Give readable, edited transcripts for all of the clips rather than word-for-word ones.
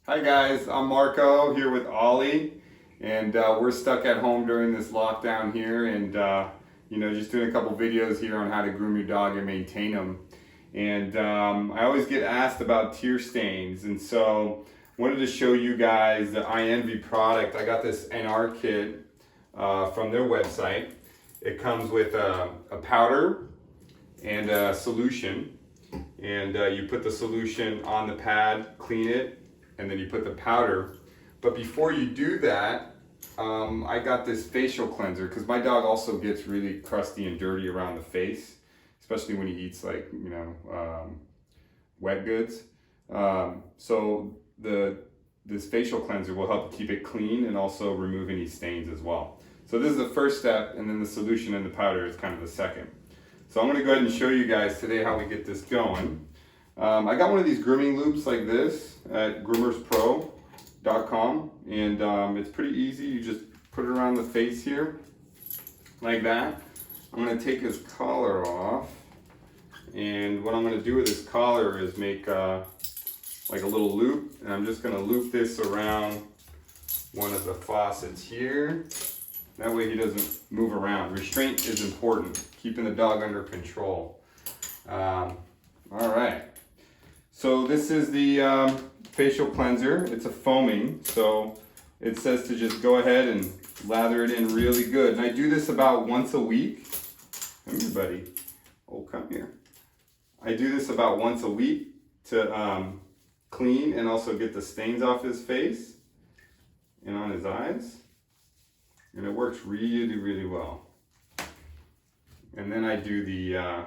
Hi guys, I'm Marco here with Ollie, and we're stuck at home during this lockdown here, and just doing a couple videos here on how to groom your dog and maintain them. And I always get asked about tear stains, and so wanted to show you guys the iEnvy product. I got this NR kit from their website. It comes with a powder and a solution, and you put the solution on the pad, clean it, and then you put the powder. But before you do that, I got this facial cleanser because my dog also gets really crusty and dirty around the face, especially when he eats wet goods. So this facial cleanser will help keep it clean and also remove any stains as well. So this is the first step, and then the solution and the powder is kind of the second. So I'm going to go ahead and show you guys today how we get this going. I got one of these grooming loops like this at groomerspro.com, and it's pretty easy. You just put it around the face here like that. I'm going to take his collar off, and what I'm going to do with this collar is make like a little loop, and I'm just going to loop this around one of the faucets here. That way he doesn't move around. Restraint is important, keeping the dog under control. All right. So this is the facial cleanser. It's a foaming, so it says to just go ahead and lather it in really good. And I do this about once a week. Come here, buddy. Oh, come here. I do this about once a week to clean and also get the stains off his face and on his eyes. And it works really, really well. And then I do the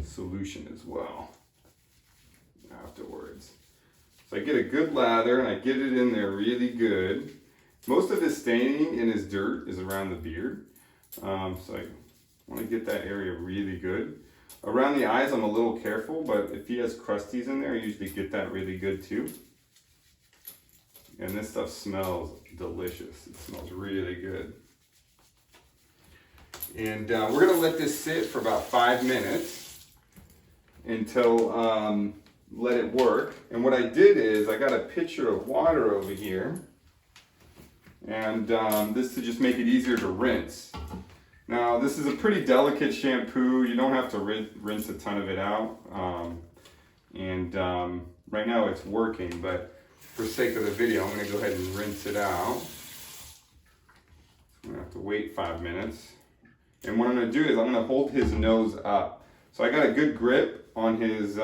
solution as well afterwards. So I get a good lather and I get it in there really good. Most of his staining in his dirt is around the beard. So I want to get that area really good. Around the eyes I'm a little careful, but if he has crusties in there, I usually get that really good too. And this stuff smells delicious. It smells really good. And we're gonna let this sit for about 5 minutes until let it work. And what I did is I got a pitcher of water over here, and this to just make it easier to rinse. Now this is a pretty delicate shampoo. You don't have to rinse a ton of it out. Right now it's working, but for sake of the video, I'm gonna go ahead and rinse it out. I'm gonna have to wait 5 minutes. And what I'm gonna do is I'm gonna hold his nose up. So I got a good grip on his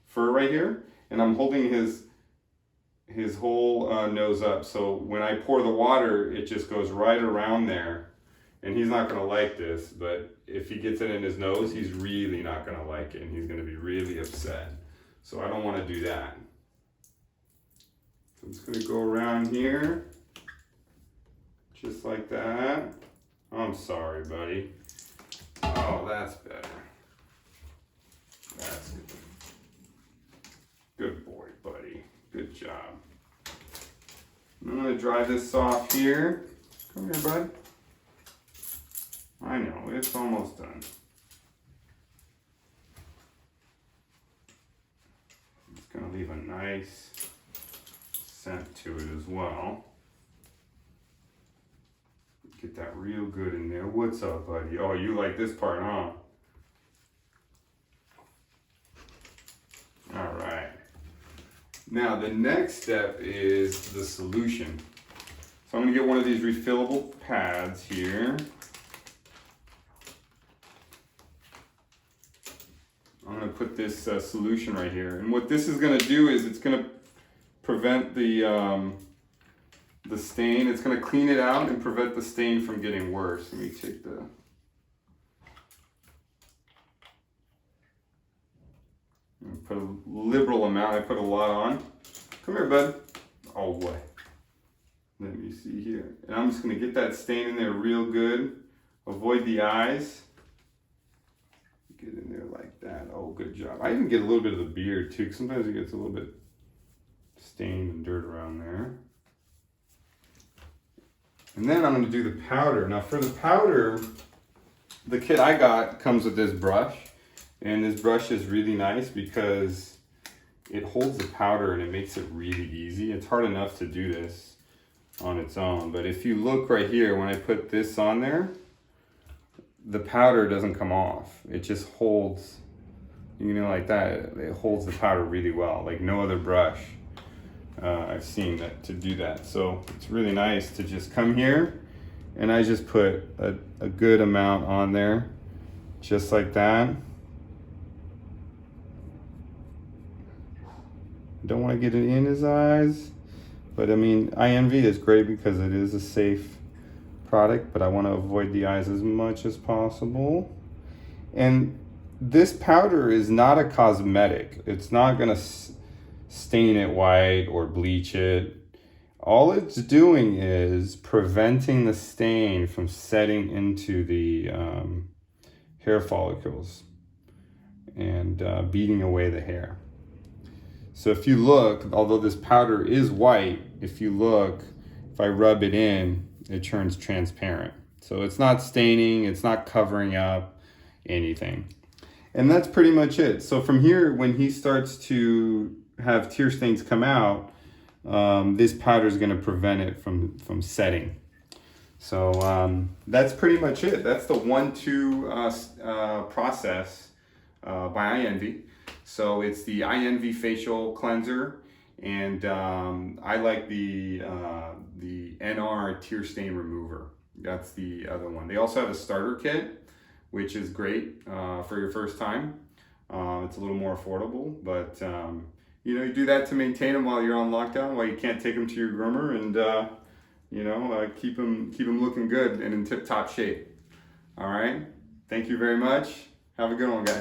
fur right here, and I'm holding his whole nose up. So when I pour the water, it just goes right around there. And he's not gonna like this, but if he gets it in his nose, he's really not gonna like it, and he's gonna be really upset. So I don't want to do that. So I'm just gonna go around here, just like that. I'm sorry, buddy. Oh, that's better. That's good. Good boy, buddy. Good job. I'm gonna dry this off here. Come here, bud. I know, it's almost done. It's gonna leave a nice scent to it as well. Get that real good in there. What's up, buddy? Oh, you like this part, huh? All right. Now, the next step is the solution. So I'm gonna get one of these refillable pads here. I'm gonna put this solution right here. And what this is gonna do is it's gonna prevent the stain. It's going to clean it out and prevent the stain from getting worse. Let me take the... put a liberal amount. I put a lot on. Come here, bud. Oh, boy. Let me see here. And I'm just going to get that stain in there real good. Avoid the eyes. Get in there like that. Oh, good job. I even get a little bit of the beard, too, because sometimes it gets a little bit stained and dirt around there. And then I'm going to do the powder. Now for the powder, the kit I got comes with this brush. And this brush is really nice because it holds the powder and it makes it really easy. It's hard enough to do this on its own, but if you look right here, when I put this on there, the powder doesn't come off. It just holds, you know, like that. It holds the powder really well, like no other brush I've seen that to do that. So it's really nice to just come here and I just put a good amount on there, just like that. Don't want to get it in his eyes, but I mean, iEnvy is great because it is a safe product, but I want to avoid the eyes as much as possible. And this powder is not a cosmetic. It's not going to stain it white or bleach it. All it's doing is preventing the stain from setting into the hair follicles and beating away the hair. So if you look, although this powder is white, if you look, if I rub it in, it turns transparent. So it's not staining, it's not covering up anything. And that's pretty much it. So from here, when he starts to have tear stains come out, this powder is going to prevent it from setting. So that's pretty much it. That's the 1-2 process by iEnvy. So it's the iEnvy facial cleanser, and I like the NR tear stain remover. That's the other one. They also have a starter kit, which is great for your first time. It's a little more affordable, but you know, you do that to maintain them while you're on lockdown, while you can't take them to your groomer, and you know, keep them looking good and in tip-top shape. All right. Thank you very much. Have a good one, guys.